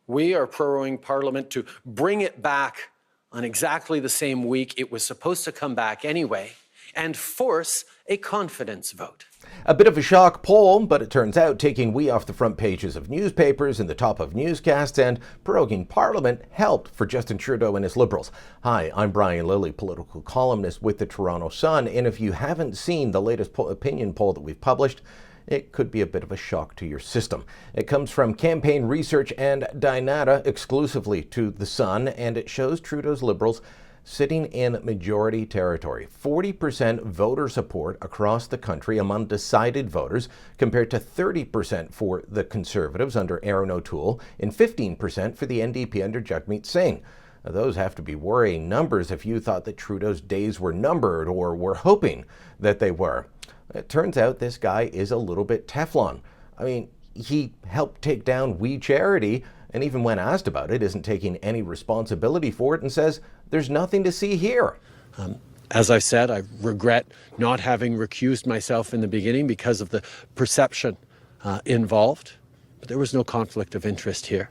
We are proroguing Parliament to bring it back on exactly the same week it was supposed to come back anyway, and force a confidence vote. A bit of a shock poll, but it turns out taking we off the front pages of newspapers and the top of newscasts and proroguing Parliament helped for Justin Trudeau and his Liberals. Hi, I'm Brian Lilley, political columnist with the Toronto Sun, and if you haven't seen the latest opinion poll that we've published, it could be a bit of a shock to your system. It comes from Campaign Research and Dynata exclusively to The Sun, and it shows Trudeau's Liberals sitting in majority territory. 40% voter support across the country among decided voters, compared to 30% for the Conservatives under Erin O'Toole and 15% for the NDP under Jagmeet Singh. Now, those have to be worrying numbers if you thought that Trudeau's days were numbered or were hoping that they were. It turns out this guy is a little bit Teflon. I mean, he helped take down We Charity, and even when asked about it, isn't taking any responsibility for it and says there's nothing to see here. As I've said, I regret not having recused myself in the beginning because of the perception involved, but there was no conflict of interest here.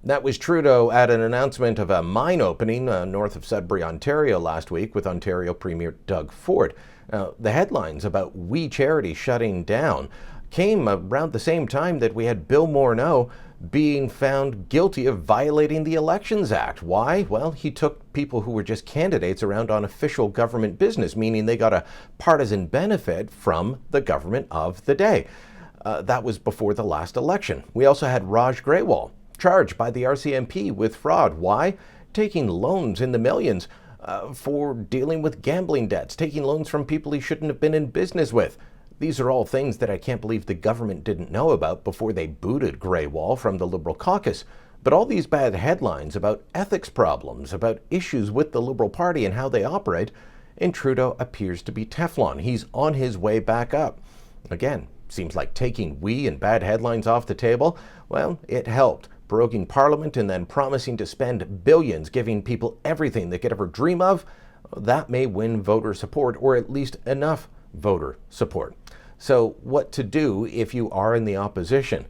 That was Trudeau at an announcement of a mine opening north of Sudbury, Ontario last week with Ontario Premier Doug Ford. The headlines about We Charity shutting down came around the same time that we had Bill Morneau being found guilty of violating the Elections Act. Why? Well, he took people who were just candidates around on official government business, meaning they got a partisan benefit from the government of the day. That was before the last election. We also had Raj Grewal charged by the RCMP with fraud. Why? Taking loans in the millions for dealing with gambling debts, taking loans from people he shouldn't have been in business with. These are all things that I can't believe the government didn't know about before they booted Grewal from the Liberal caucus. But all these bad headlines about ethics problems, about issues with the Liberal Party and how they operate, and Trudeau appears to be Teflon. He's on his way back up. Again, seems like taking we and bad headlines off the table, well, it helped. Proroguing Parliament and then promising to spend billions giving people everything they could ever dream of, that may win voter support, or at least enough voter support. So what to do if you are in the opposition?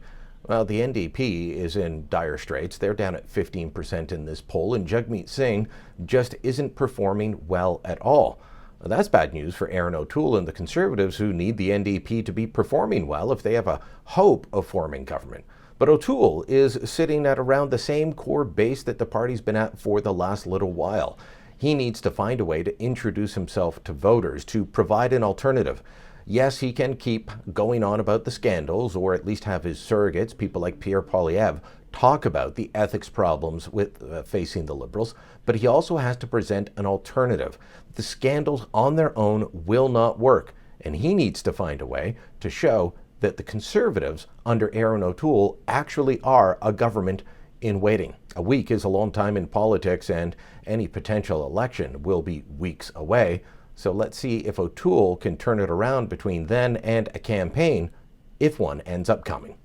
Well, the NDP is in dire straits. They're down at 15% in this poll, and Jagmeet Singh just isn't performing well at all. That's bad news for Erin O'Toole and the Conservatives, who need the NDP to be performing well if they have a hope of forming government. But O'Toole is sitting at around the same core base that the party's been at for the last little while. He needs to find a way to introduce himself to voters, to provide an alternative. Yes, he can keep going on about the scandals, or at least have his surrogates, people like Pierre Poilievre, talk about the ethics problems with facing the Liberals, but he also has to present an alternative. The scandals on their own will not work, and he needs to find a way to show that the Conservatives under Erin O'Toole actually are a government in waiting. A week is a long time in politics, and any potential election will be weeks away. So let's see if O'Toole can turn it around between then and a campaign, if one ends up coming.